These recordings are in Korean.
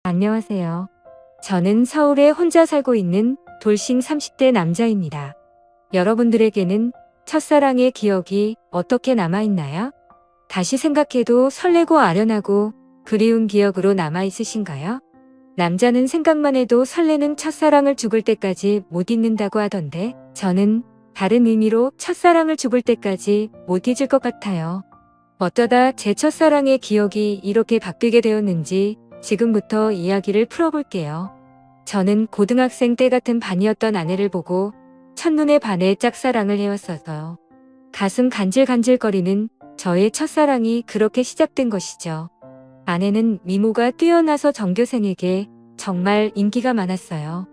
안녕하세요. 저는 서울에 혼자 살고 있는 돌싱 30대 남자입니다. 여러분들에게는 첫사랑의 기억이 어떻게 남아있나요? 다시 생각해도 설레고 아련하고 그리운 기억으로 남아있으신가요? 남자는 생각만 해도 설레는 첫사랑을 죽을 때까지 못 잊는다고 하던데 저는 다른 의미로 첫사랑을 죽을 때까지 못 잊을 것 같아요. 어쩌다 제 첫사랑의 기억이 이렇게 바뀌게 되었는지 지금부터 이야기를 풀어볼게요. 저는 고등학생 때 같은 반이었던 아내를 보고 첫눈에 반해 짝사랑을 해왔어요. 가슴 간질간질거리는 저의 첫사랑이 그렇게 시작된 것이죠. 아내는 미모가 뛰어나서 전교생에게 정말 인기가 많았어요.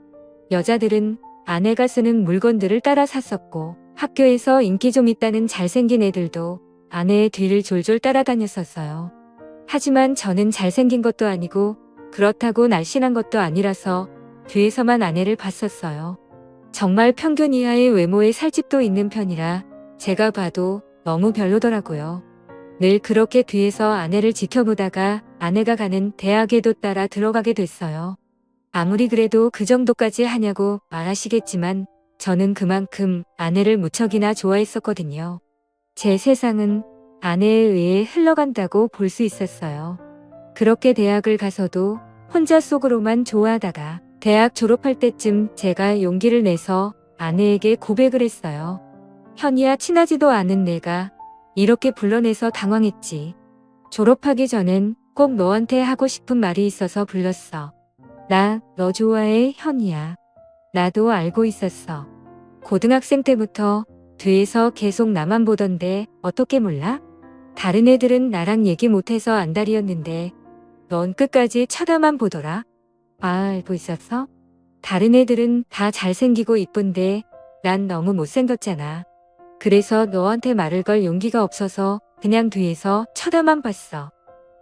여자들은 아내가 쓰는 물건들을 따라 샀었고 학교에서 인기 좀 있다는 잘생긴 애들도 아내의 뒤를 졸졸 따라다녔었어요. 하지만 저는 잘생긴 것도 아니고 그렇다고 날씬한 것도 아니라서 뒤에서만 아내를 봤었어요. 정말 평균 이하의 외모에 살집도 있는 편이라 제가 봐도 너무 별로더라고요. 늘 그렇게 뒤에서 아내를 지켜보다가 아내가 가는 대학에도 따라 들어가게 됐어요. 아무리 그래도 그 정도까지 하냐고 말하시겠지만 저는 그만큼 아내를 무척이나 좋아했었거든요. 제 세상은 아내에 의해 흘러간다고 볼 수 있었어요. 그렇게 대학을 가서도 혼자 속으로만 좋아하다가 대학 졸업할 때쯤 제가 용기를 내서 아내에게 고백을 했어요. 현이야, 친하지도 않은 내가 이렇게 불러내서 당황했지. 졸업하기 전엔 꼭 너한테 하고 싶은 말이 있어서 불렀어. 나 너 좋아해, 현이야. 나도 알고 있었어. 고등학생 때부터 뒤에서 계속 나만 보던데 어떻게 몰라? 다른 애들은 나랑 얘기 못해서 안달이었는데 넌 끝까지 쳐다만 보더라. 아, 알고 있었어? 다른 애들은 다 잘생기고 이쁜데 난 너무 못생겼잖아. 그래서 너한테 말을 걸 용기가 없어서 그냥 뒤에서 쳐다만 봤어.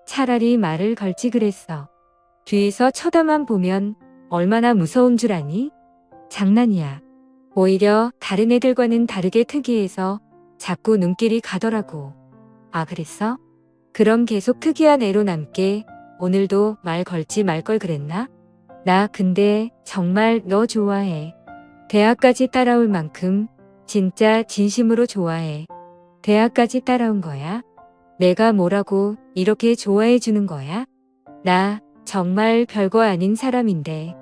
차라리 말을 걸지 그랬어. 뒤에서 쳐다만 보면 얼마나 무서운 줄 아니? 장난이야. 오히려 다른 애들과는 다르게 특이해서 자꾸 눈길이 가더라고. 아, 그랬어? 그럼 계속 특이한 애로 남게 오늘도 말 걸지 말 걸 그랬나? 나 근데 정말 너 좋아해. 대학까지 따라올 만큼 진짜 진심으로 좋아해. 대학까지 따라온 거야? 내가 뭐라고 이렇게 좋아해 주는 거야? 나 정말 별거 아닌 사람인데.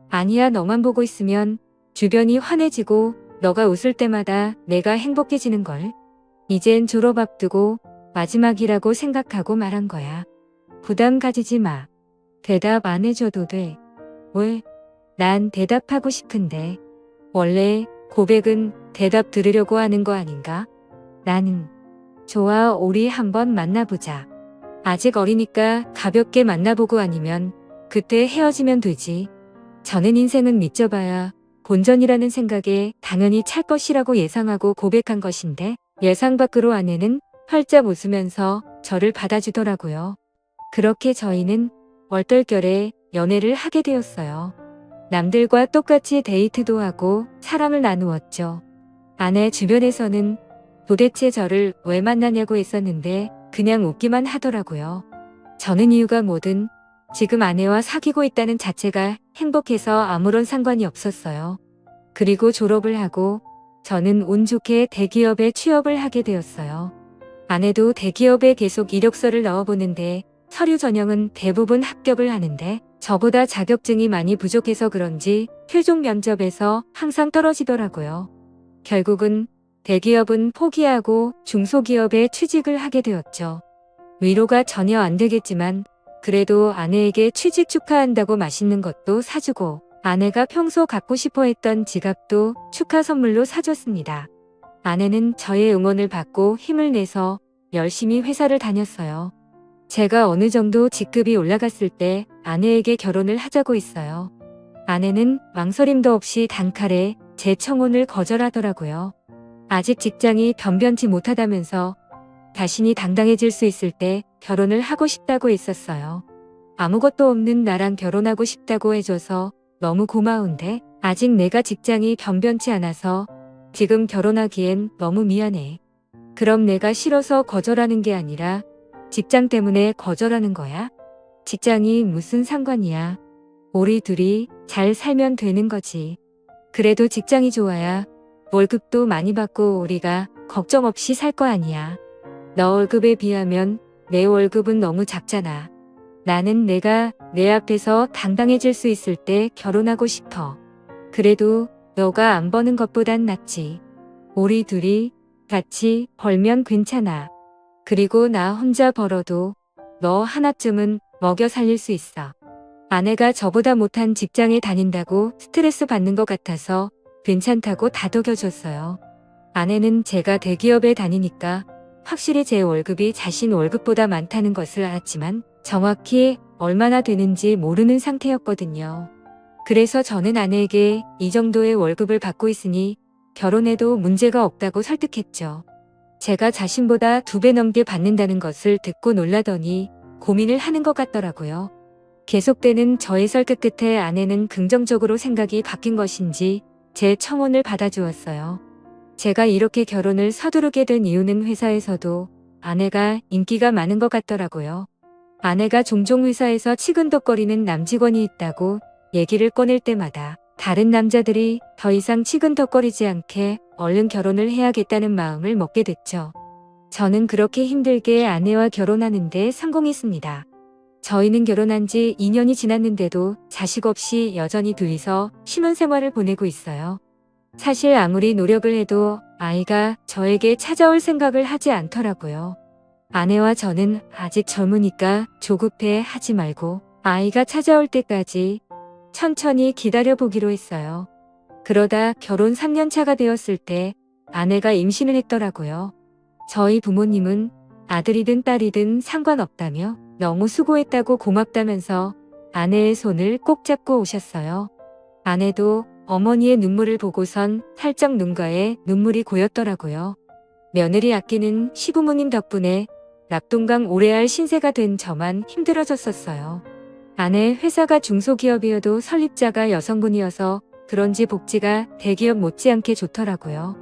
아니야, 너만 보고 있으면 주변이 환해지고 너가 웃을 때마다 내가 행복해지는걸. 이젠 졸업 앞두고 마지막이라고 생각하고 말한 거야. 부담 가지지 마. 대답 안 해줘도 돼. 왜? 난 대답하고 싶은데. 원래 고백은 대답 들으려고 하는 거 아닌가? 나는 좋아, 우리 한번 만나보자. 아직 어리니까 가볍게 만나보고 아니면 그때 헤어지면 되지. 저는 인생은 믿져봐야 본전이라는 생각에 당연히 찰 것이라고 예상하고 고백한 것인데 예상 밖으로 아내는 활짝 웃으면서 저를 받아주더라고요. 그렇게 저희는 얼떨결에 연애를 하게 되었어요. 남들과 똑같이 데이트도 하고 사랑을 나누었죠. 아내 주변에서는 도대체 저를 왜 만나냐고 했었는데 그냥 웃기만 하더라고요. 저는 이유가 뭐든 지금 아내와 사귀고 있다는 자체가 행복해서 아무런 상관이 없었어요. 그리고 졸업을 하고 저는 운 좋게 대기업에 취업을 하게 되었어요. 아내도 대기업에 계속 이력서를 넣어보는데 서류 전형은 대부분 합격을 하는데 저보다 자격증이 많이 부족해서 그런지 최종 면접에서 항상 떨어지더라고요. 결국은 대기업은 포기하고 중소기업에 취직을 하게 되었죠. 위로가 전혀 안 되겠지만 그래도 아내에게 취직 축하한다고 맛있는 것도 사주고 아내가 평소 갖고 싶어 했던 지갑도 축하 선물로 사줬습니다. 아내는 저의 응원을 받고 힘을 내서 열심히 회사를 다녔어요. 제가 어느 정도 직급이 올라갔을 때 아내에게 결혼을 하자고 했어요. 아내는 망설임도 없이 단칼에 제 청혼을 거절하더라고요. 아직 직장이 변변치 못하다면서 자신이 당당해질 수 있을 때 결혼을 하고 싶다고 했었어요. 아무것도 없는 나랑 결혼하고 싶다고 해줘서 너무 고마운데 아직 내가 직장이 변변치 않아서 지금 결혼하기엔 너무 미안해. 그럼 내가 싫어서 거절하는 게 아니라 직장 때문에 거절하는 거야? 직장이 무슨 상관이야. 우리 둘이 잘 살면 되는 거지. 그래도 직장이 좋아야 월급도 많이 받고 우리가 걱정 없이 살 거 아니야. 너 월급에 비하면 내 월급은 너무 작잖아. 나는 내가 내 앞에서 당당해질 수 있을 때 결혼하고 싶어. 그래도 너가 안 버는 것보단 낫지. 우리 둘이 같이 벌면 괜찮아. 그리고 나 혼자 벌어도 너 하나쯤은 먹여 살릴 수 있어. 아내가 저보다 못한 직장에 다닌다고 스트레스 받는 것 같아서 괜찮다고 다독여줬어요. 아내는 제가 대기업에 다니니까 확실히 제 월급이 자신 월급보다 많다는 것을 알았지만 정확히 얼마나 되는지 모르는 상태였거든요. 그래서 저는 아내에게 이 정도의 월급을 받고 있으니 결혼해도 문제가 없다고 설득했죠. 제가 자신보다 2배 넘게 받는다는 것을 듣고 놀라더니 고민을 하는 것 같더라고요. 계속되는 저의 설득 끝에 아내는 긍정적으로 생각이 바뀐 것인지 제 청혼을 받아주었어요. 제가 이렇게 결혼을 서두르게 된 이유는 회사에서도 아내가 인기가 많은 것 같더라고요. 아내가 종종 회사에서 치근덕거리는 남직원이 있다고 얘기를 꺼낼 때마다 다른 남자들이 더 이상 치근덕거리지 않게 얼른 결혼을 해야겠다는 마음을 먹게 됐죠. 저는 그렇게 힘들게 아내와 결혼하는데 성공했습니다. 저희는 결혼한 지 2년이 지났는데도 자식 없이 여전히 둘이서 신혼생활을 보내고 있어요. 사실 아무리 노력을 해도 아이가 저에게 찾아올 생각을 하지 않더라고요. 아내와 저는 아직 젊으니까 조급해 하지 말고 아이가 찾아올 때까지 천천히 기다려보기로 했어요. 그러다 결혼 3년 차가 되었을 때 아내가 임신을 했더라고요. 저희 부모님은 아들이든 딸이든 상관없다며 너무 수고했다고 고맙다면서 아내의 손을 꼭 잡고 오셨어요. 아내도 어머니의 눈물을 보고선 살짝 눈가에 눈물이 고였더라고요. 며느리 아끼는 시부모님 덕분에 낙동강 오래알 신세가 된 저만 힘들어졌었어요. 아내 회사가 중소기업이어도 설립자가 여성분이어서 그런지 복지가 대기업 못지않게 좋더라고요.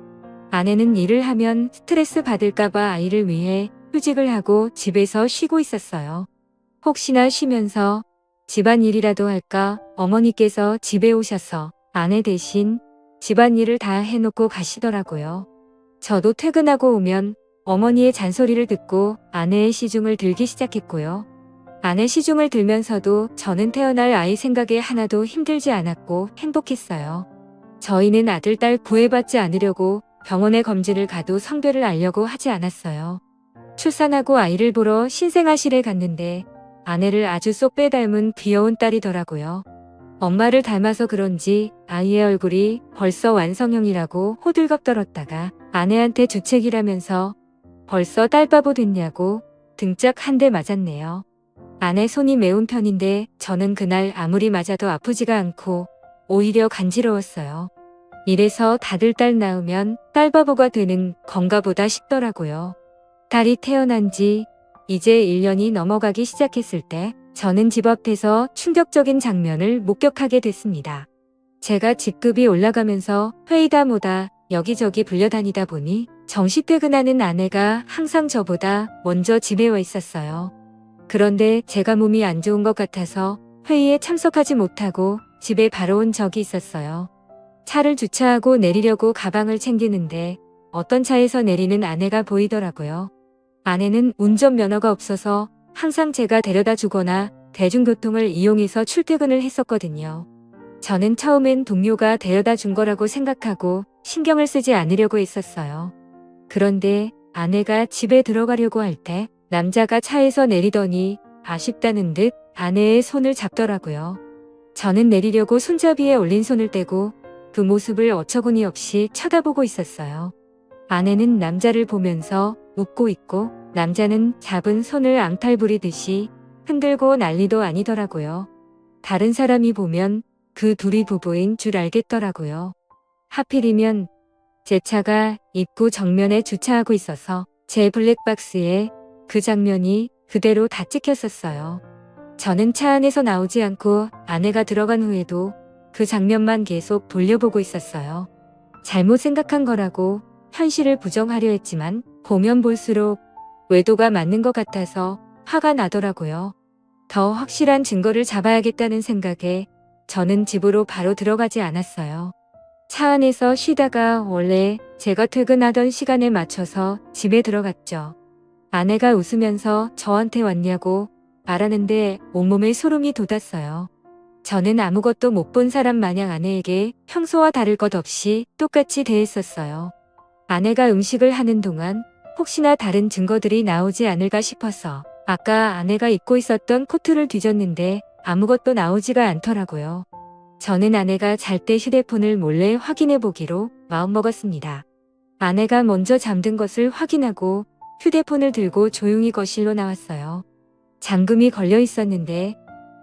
아내는 일을 하면 스트레스 받을까봐 아이를 위해 휴직을 하고 집에서 쉬고 있었어요. 혹시나 쉬면서 집안일이라도 할까 어머니께서 집에 오셔서 아내 대신 집안일을 다 해놓고 가시더라고요. 저도 퇴근하고 오면 어머니의 잔소리를 듣고 아내의 시중을 들기 시작했고요. 아내 시중을 들면서도 저는 태어날 아이 생각에 하나도 힘들지 않았고 행복했어요. 저희는 아들, 딸 구애받지 않으려고 병원에 검진을 가도 성별을 알려고 하지 않았어요. 출산하고 아이를 보러 신생아실에 갔는데 아내를 아주 쏙 빼닮은 귀여운 딸이더라고요. 엄마를 닮아서 그런지 아이의 얼굴이 벌써 완성형이라고 호들갑 떨었다가 아내한테 주책이라면서 벌써 딸바보 됐냐고 등짝 한 대 맞았네요. 아내 손이 매운 편인데 저는 그날 아무리 맞아도 아프지가 않고 오히려 간지러웠어요. 이래서 다들 딸 낳으면 딸바보가 되는 건가 보다 싶더라고요. 딸이 태어난 지 이제 1년이 넘어가기 시작했을 때 저는 집 앞에서 충격적인 장면을 목격하게 됐습니다. 제가 직급이 올라가면서 회의다 뭐다 여기저기 불려다니다 보니 정시 퇴근하는 아내가 항상 저보다 먼저 집에 와 있었어요. 그런데 제가 몸이 안 좋은 것 같아서 회의에 참석하지 못하고 집에 바로 온 적이 있었어요. 차를 주차하고 내리려고 가방을 챙기는데 어떤 차에서 내리는 아내가 보이더라고요. 아내는 운전면허가 없어서 항상 제가 데려다 주거나 대중교통을 이용해서 출퇴근을 했었거든요. 저는 처음엔 동료가 데려다 준 거라고 생각하고 신경을 쓰지 않으려고 했었어요. 그런데 아내가 집에 들어가려고 할 때 남자가 차에서 내리더니 아쉽다는 듯 아내의 손을 잡더라고요. 저는 내리려고 손잡이에 올린 손을 떼고 그 모습을 어처구니 없이 쳐다보고 있었어요. 아내는 남자를 보면서 웃고 있고 남자는 잡은 손을 앙탈 부리듯이 흔들고 난리도 아니더라고요. 다른 사람이 보면 그 둘이 부부인 줄 알겠더라고요. 하필이면 제 차가 입구 정면에 주차하고 있어서 제 블랙박스에 그 장면이 그대로 다 찍혔었어요. 저는 차 안에서 나오지 않고 아내가 들어간 후에도 그 장면만 계속 돌려보고 있었어요. 잘못 생각한 거라고 현실을 부정하려 했지만 보면 볼수록 외도가 맞는 것 같아서 화가 나더라고요. 더 확실한 증거를 잡아야겠다는 생각에 저는 집으로 바로 들어가지 않았어요. 차 안에서 쉬다가 원래 제가 퇴근하던 시간에 맞춰서 집에 들어갔죠. 아내가 웃으면서 저한테 왔냐고 말하는데 온몸에 소름이 돋았어요. 저는 아무것도 못 본 사람 마냥 아내에게 평소와 다를 것 없이 똑같이 대했었어요. 아내가 음식을 하는 동안 혹시나 다른 증거들이 나오지 않을까 싶어서 아까 아내가 입고 있었던 코트를 뒤졌는데 아무것도 나오지가 않더라고요. 저는 아내가 잘 때 휴대폰을 몰래 확인해 보기로 마음먹었습니다. 아내가 먼저 잠든 것을 확인하고 휴대폰을 들고 조용히 거실로 나왔어요. 잠금이 걸려 있었는데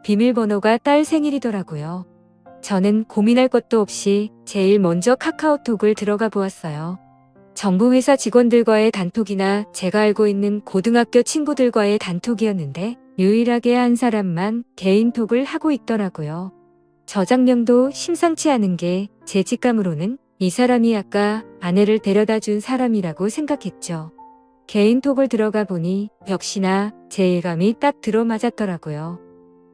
비밀번호가 딸 생일이더라고요. 저는 고민할 것도 없이 제일 먼저 카카오톡을 들어가 보았어요. 정부 회사 직원들과의 단톡이나 제가 알고 있는 고등학교 친구들과의 단톡이었는데 유일하게 한 사람만 개인톡을 하고 있더라고요. 저장명도 심상치 않은 게 제 직감으로는 이 사람이 아까 아내를 데려다 준 사람이라고 생각했죠. 개인톡을 들어가 보니 역시나 제 예감이 딱 들어맞았더라고요.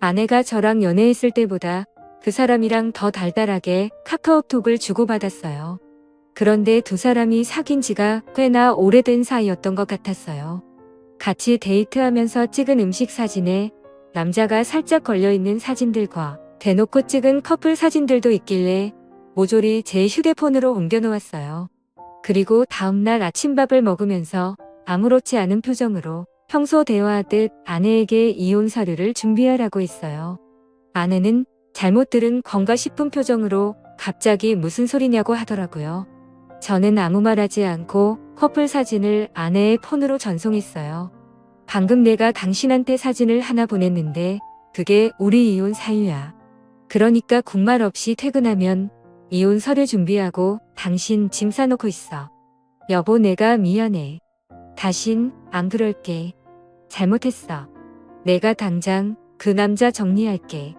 아내가 저랑 연애했을 때보다 그 사람이랑 더 달달하게 카카오톡을 주고받았어요. 그런데 두 사람이 사귄 지가 꽤나 오래된 사이였던 것 같았어요. 같이 데이트하면서 찍은 음식 사진에 남자가 살짝 걸려있는 사진들과 대놓고 찍은 커플 사진들도 있길래 모조리 제 휴대폰으로 옮겨놓았어요. 그리고 다음날 아침밥을 먹으면서 아무렇지 않은 표정으로 평소 대화하듯 아내에게 이혼 서류를 준비하라고 했어요. 아내는 잘못 들은 건가 싶은 표정으로 갑자기 무슨 소리냐고 하더라고요. 저는 아무 말하지 않고 커플 사진을 아내의 폰으로 전송했어요. 방금 내가 당신한테 사진을 하나 보냈는데 그게 우리 이혼 사유야. 그러니까 군말 없이 퇴근하면 이혼 서류 준비하고 당신 짐 싸놓고 있어. 여보, 내가 미안해. 다신 안 그럴게. 잘못했어. 내가 당장 그 남자 정리할게.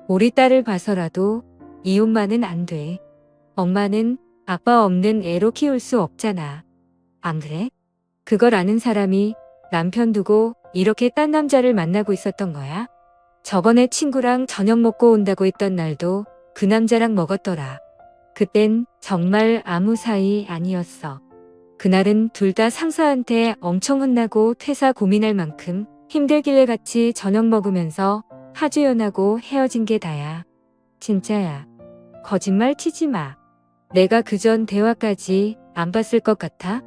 우리 딸을 봐서라도 이혼만은 안 돼. 엄마는 아빠 없는 애로 키울 수 없잖아. 안 그래? 그걸 아는 사람이 남편 두고 이렇게 딴 남자를 만나고 있었던 거야? 저번에 친구랑 저녁 먹고 온다고 했던 날도 그 남자랑 먹었더라. 그땐 정말 아무 사이 아니었어. 그날은 둘 다 상사한테 엄청 혼나고 퇴사 고민할 만큼 힘들길래 같이 저녁 먹으면서 하주연하고 헤어진 게 다야. 진짜야. 거짓말 치지 마. 내가 그전 대화까지 안 봤을 것 같아?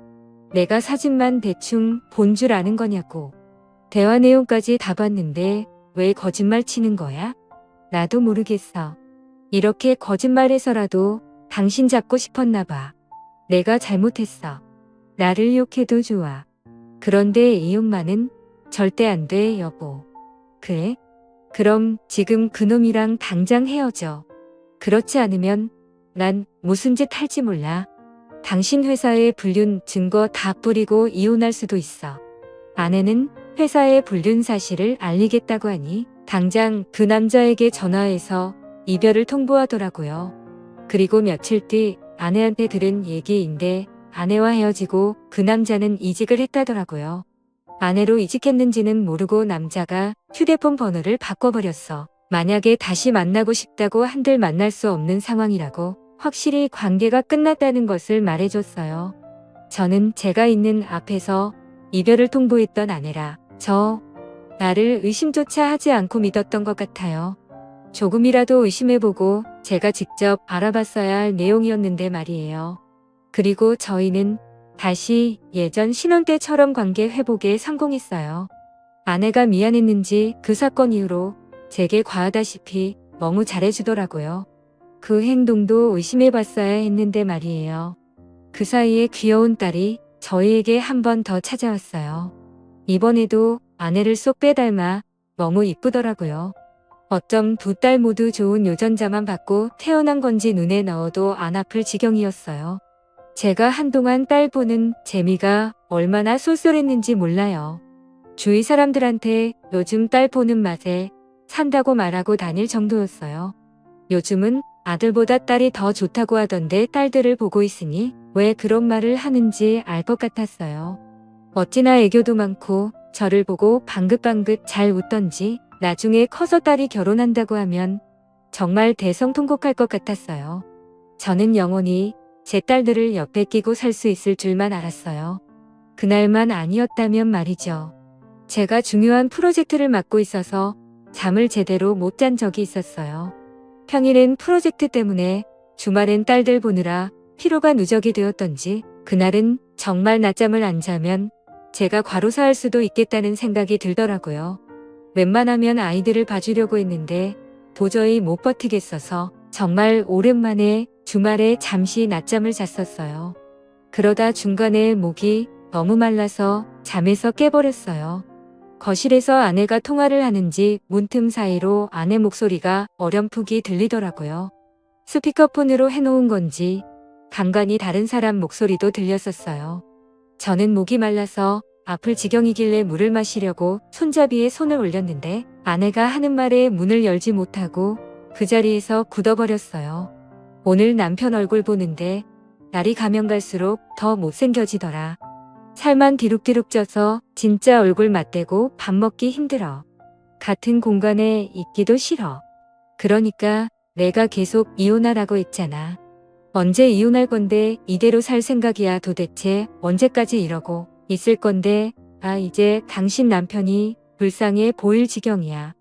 내가 사진만 대충 본 줄 아는 거냐고. 대화 내용까지 다 봤는데 왜 거짓말 치는 거야? 나도 모르겠어. 이렇게 거짓말해서라도 당신 잡고 싶었나 봐. 내가 잘못했어. 나를 욕해도 좋아. 그런데 이혼만은 절대 안 돼, 여보. 그래? 그럼 지금 그놈이랑 당장 헤어져. 그렇지 않으면 난 무슨 짓 할지 몰라. 당신 회사에 불륜 증거 다 뿌리고 이혼할 수도 있어. 아내는 회사에 불륜 사실을 알리겠다고 하니 당장 그 남자에게 전화해서 이별을 통보하더라고요. 그리고 며칠 뒤 아내한테 들은 얘기인데 아내와 헤어지고 그 남자는 이직을 했다더라고요. 아내로 이직했는지는 모르고 남자가 휴대폰 번호를 바꿔버렸어. 만약에 다시 만나고 싶다고 한들 만날 수 없는 상황이라고 확실히 관계가 끝났다는 것을 말해줬어요. 저는 제가 있는 앞에서 이별을 통보했던 아내라 나를 의심조차 하지 않고 믿었던 것 같아요. 조금이라도 의심해보고 제가 직접 알아봤어야 할 내용이었는데 말이에요. 그리고 저희는 다시 예전 신혼 때처럼 관계 회복에 성공했어요. 아내가 미안했는지 그 사건 이후로 제게 과하다시피 너무 잘해주더라고요. 그 행동도 의심해봤어야 했는데 말이에요. 그 사이에 귀여운 딸이 저희에게 한 번 더 찾아왔어요. 이번에도 아내를 쏙 빼닮아 너무 이쁘더라고요. 어쩜 두 딸 모두 좋은 유전자만 받고 태어난 건지 눈에 넣어도 안 아플 지경이었어요. 제가 한동안 딸 보는 재미가 얼마나 쏠쏠했는지 몰라요. 주위 사람들한테 요즘 딸 보는 맛에 산다고 말하고 다닐 정도였어요. 요즘은 아들보다 딸이 더 좋다고 하던데 딸들을 보고 있으니 왜 그런 말을 하는지 알 것 같았어요. 어찌나 애교도 많고 저를 보고 방긋방긋 잘 웃던지 나중에 커서 딸이 결혼한다고 하면 정말 대성통곡할 것 같았어요. 저는 영원히 제 딸들을 옆에 끼고 살 수 있을 줄만 알았어요. 그날만 아니었다면 말이죠. 제가 중요한 프로젝트를 맡고 있어서 잠을 제대로 못 잔 적이 있었어요. 평일엔 프로젝트 때문에 주말엔 딸들 보느라 피로가 누적이 되었던지 그날은 정말 낮잠을 안 자면 제가 과로사할 수도 있겠다는 생각이 들더라고요. 웬만하면 아이들을 봐주려고 했는데 도저히 못 버티겠어서 정말 오랜만에 주말에 잠시 낮잠을 잤었어요. 그러다 중간에 목이 너무 말라서 잠에서 깨버렸어요. 거실에서 아내가 통화를 하는지 문틈 사이로 아내 목소리가 어렴풋이 들리더라고요. 스피커폰으로 해놓은 건지 간간히 다른 사람 목소리도 들렸었어요. 저는 목이 말라서 아플 지경이길래 물을 마시려고 손잡이에 손을 올렸는데 아내가 하는 말에 문을 열지 못하고 그 자리에서 굳어버렸어요. 오늘 남편 얼굴 보는데 날이 가면 갈수록 더 못생겨지더라. 살만 디룩디룩 쪄서 진짜 얼굴 맞대고 밥 먹기 힘들어. 같은 공간에 있기도 싫어. 그러니까 내가 계속 이혼하라고 했잖아. 언제 이혼할 건데 이대로 살 생각이야. 도대체 언제까지 이러고 있을 건데. 이제 당신 남편이 불쌍해 보일 지경이야.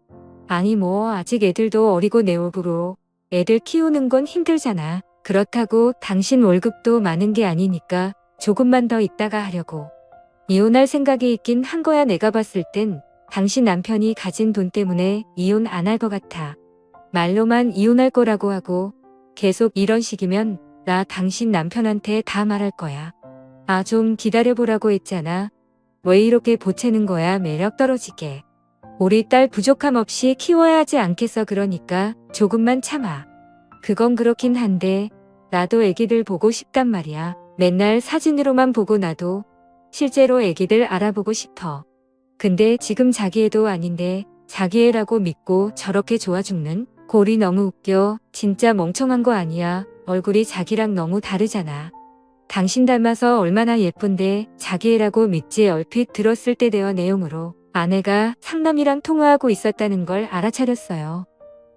아니 뭐 아직 애들도 어리고 내 얼굴로 애들 키우는 건 힘들잖아. 그렇다고 당신 월급도 많은 게 아니니까 조금만 더 있다가 하려고. 이혼할 생각이 있긴 한 거야. 내가 봤을 땐 당신 남편이 가진 돈 때문에 이혼 안 할 것 같아. 말로만 이혼할 거라고 하고 계속 이런 식이면 나 당신 남편한테 다 말할 거야. 좀 기다려보라고 했잖아. 왜 이렇게 보채는 거야. 매력 떨어지게. 우리 딸 부족함 없이 키워야 하지 않겠어. 그러니까 조금만 참아. 그건 그렇긴 한데 나도 애기들 보고 싶단 말이야. 맨날 사진으로만 보고 나도 실제로 애기들 알아보고 싶어. 근데 지금 자기 애도 아닌데 자기 애라고 믿고 저렇게 좋아 죽는? 골이 너무 웃겨. 진짜 멍청한 거 아니야. 얼굴이 자기랑 너무 다르잖아. 당신 닮아서 얼마나 예쁜데 자기 애라고 믿지. 얼핏 들었을 때 대화 내용으로 아내가 상남이랑 통화하고 있었다는 걸 알아차렸어요.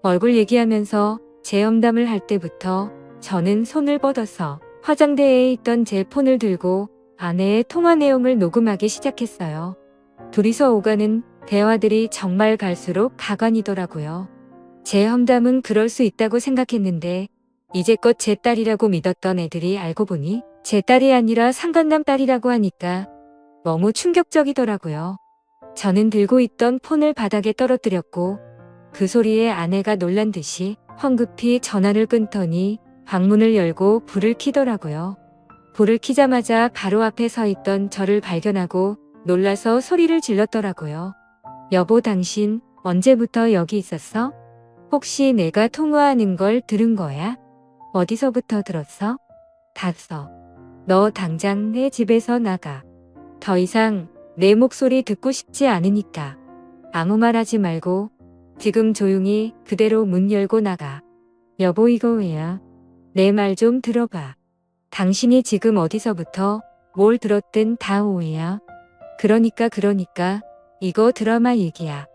얼굴 얘기하면서 제 험담을 할 때부터 저는 손을 뻗어서 화장대에 있던 제 폰을 들고 아내의 통화 내용을 녹음하기 시작했어요. 둘이서 오가는 대화들이 정말 갈수록 가관이더라고요. 제 험담은 그럴 수 있다고 생각했는데 이제껏 제 딸이라고 믿었던 애들이 알고 보니 제 딸이 아니라 상간남 딸이라고 하니까 너무 충격적이더라고요. 저는 들고 있던 폰을 바닥에 떨어뜨렸고 그 소리에 아내가 놀란 듯이 황급히 전화를 끊더니 방문을 열고 불을 켜더라고요. 불을 켜자마자 바로 앞에 서 있던 저를 발견하고 놀라서 소리를 질렀더라고요. 여보, 당신 언제부터 여기 있었어? 혹시 내가 통화하는 걸 들은 거야? 어디서부터 들었어? 닥서. 너 당장 내 집에서 나가. 더 이상 내 목소리 듣고 싶지 않으니까. 아무 말 하지 말고 지금 조용히 그대로 문 열고 나가. 여보, 이거 왜야? 내 말 좀 들어봐. 당신이 지금 어디서부터 뭘 들었든 다 오해야. 그러니까 이거 드라마 얘기야.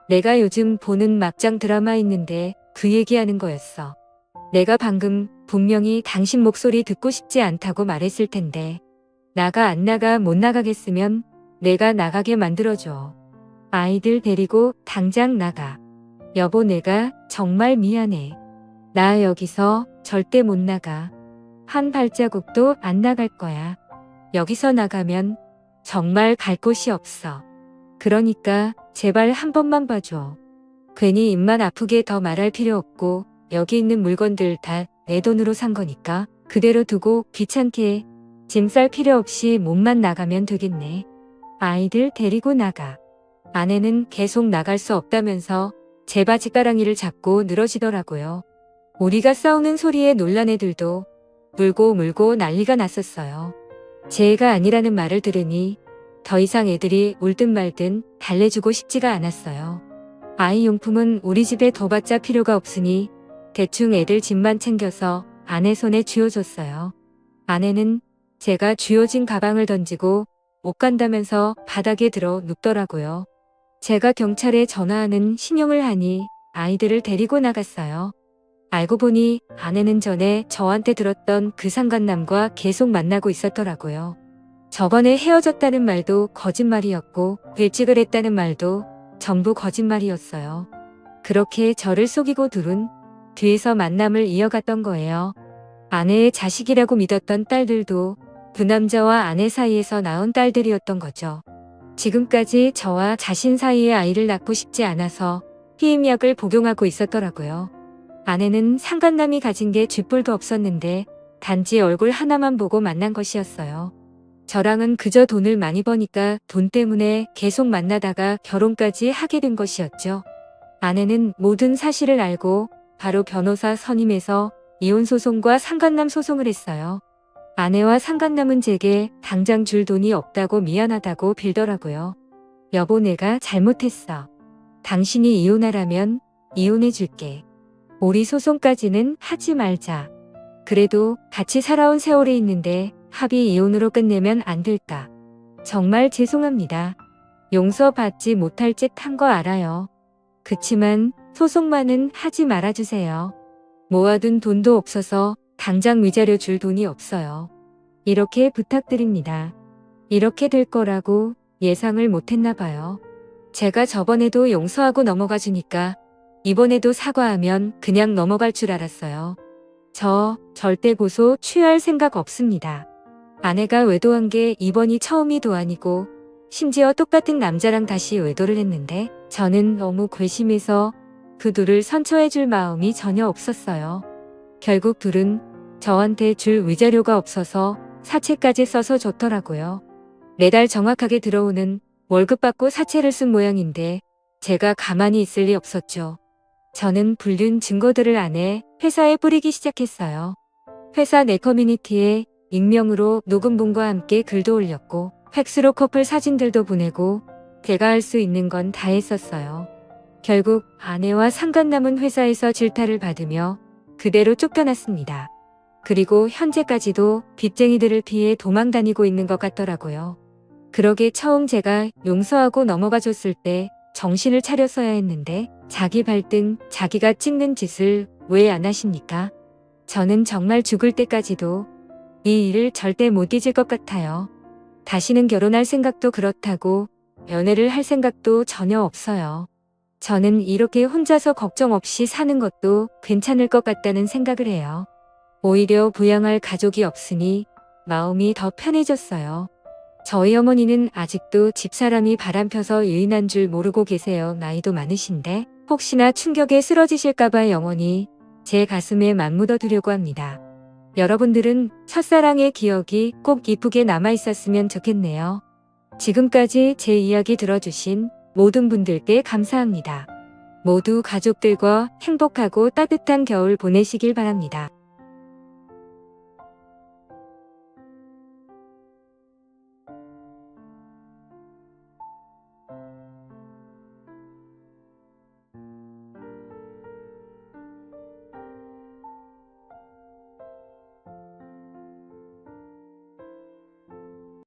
내가 요즘 보는 막장 드라마 있는데 그 얘기하는 거였어. 내가 방금 분명히 당신 목소리 듣고 싶지 않다고 말했을 텐데 나가 안 나가 못 나가겠으면 내가 나가게 만들어줘. 아이들 데리고 당장 나가. 여보, 내가 정말 미안해. 나 여기서 절대 못 나가. 한 발자국도 안 나갈 거야. 여기서 나가면 정말 갈 곳이 없어. 그러니까 제발 한 번만 봐줘. 괜히 입만 아프게 더 말할 필요 없고 여기 있는 물건들 다 내 돈으로 산 거니까 그대로 두고 귀찮게 짐 쌀 필요 없이 몸만 나가면 되겠네. 아이들 데리고 나가. 아내는 계속 나갈 수 없다면서 제 바지가랑이를 잡고 늘어지더라고요. 우리가 싸우는 소리에 놀란 애들도 물고 난리가 났었어요. 제 애가 아니라는 말을 들으니 더 이상 애들이 울든 말든 달래주고 싶지가 않았어요. 아이 용품은 우리 집에 둬봤자 필요가 없으니 대충 애들 짐만 챙겨서 아내 손에 쥐어줬어요. 아내는 제가 쥐어진 가방을 던지고 못 간다면서 바닥에 들어 눕더라고요. 제가 경찰에 전화하는 신용을 하니 아이들을 데리고 나갔어요. 알고 보니 아내는 전에 저한테 들었던 그 상간남과 계속 만나고 있었더라고요. 저번에 헤어졌다는 말도 거짓말이었고 빌직을 했다는 말도 전부 거짓말이었어요. 그렇게 저를 속이고 둘은 뒤에서 만남을 이어갔던 거예요. 아내의 자식이라고 믿었던 딸들도 두 남자와 아내 사이에서 낳은 딸들이었던 거죠. 지금까지 저와 자신 사이에 아이를 낳고 싶지 않아서 피임약을 복용하고 있었더라고요. 아내는 상간남이 가진 게 쥐뿔도 없었는데 단지 얼굴 하나만 보고 만난 것이었어요. 저랑은 그저 돈을 많이 버니까 돈 때문에 계속 만나다가 결혼까지 하게 된 것이었죠. 아내는 모든 사실을 알고 바로 변호사 선임해서 이혼 소송과 상간남 소송을 했어요. 아내와 상간남은 제게 당장 줄 돈이 없다고 미안하다고 빌더라고요. 여보, 내가 잘못했어. 당신이 이혼하라면 이혼해 줄게. 우리 소송까지는 하지 말자. 그래도 같이 살아온 세월이 있는데 합의 이혼으로 끝내면 안 될까? 정말 죄송합니다. 용서받지 못할 짓 한 거 알아요. 그치만 소송만은 하지 말아주세요. 모아둔 돈도 없어서 당장 위자료 줄 돈이 없어요. 이렇게 부탁드립니다. 이렇게 될 거라고 예상을 못했나 봐요. 제가 저번에도 용서하고 넘어가 주니까 이번에도 사과하면 그냥 넘어갈 줄 알았어요. 저 절대 고소 취할 생각 없습니다. 아내가 외도한 게 이번이 처음이도 아니고 심지어 똑같은 남자랑 다시 외도를 했는데 저는 너무 괘씸해서 그 둘을 선처해 줄 마음이 전혀 없었어요. 결국 둘은 저한테 줄 위자료가 없어서 사채까지 써서 줬더라고요. 매달 정확하게 들어오는 월급 받고 사채를 쓴 모양인데 제가 가만히 있을 리 없었죠. 저는 불륜 증거들을 아내 회사에 뿌리기 시작했어요. 회사 내 커뮤니티에 익명으로 녹음본과 함께 글도 올렸고 팩스로 커플 사진들도 보내고 제가 할 수 있는 건 다 했었어요. 결국 아내와 상간남은 회사에서 질타를 받으며 그대로 쫓겨났습니다. 그리고 현재까지도 빚쟁이들을 피해 도망 다니고 있는 것 같더라고요. 그러게 처음 제가 용서하고 넘어가 줬을 때 정신을 차렸어야 했는데 자기 발등 자기가 찍는 짓을 왜 안 하십니까? 저는 정말 죽을 때까지도 이 일을 절대 못 잊을 것 같아요. 다시는 결혼할 생각도 그렇다고 연애를 할 생각도 전혀 없어요. 저는 이렇게 혼자서 걱정 없이 사는 것도 괜찮을 것 같다는 생각을 해요. 오히려 부양할 가족이 없으니 마음이 더 편해졌어요. 저희 어머니는 아직도 집사람이 바람펴서 유인한 줄 모르고 계세요. 나이도 많으신데 혹시나 충격에 쓰러지실까봐 영원히 제 가슴에 맞묻어 두려고 합니다. 여러분들은 첫사랑의 기억이 꼭 이쁘게 남아있었으면 좋겠네요. 지금까지 제 이야기 들어주신 모든 분들께 감사합니다. 모두 가족들과 행복하고 따뜻한 겨울 보내시길 바랍니다.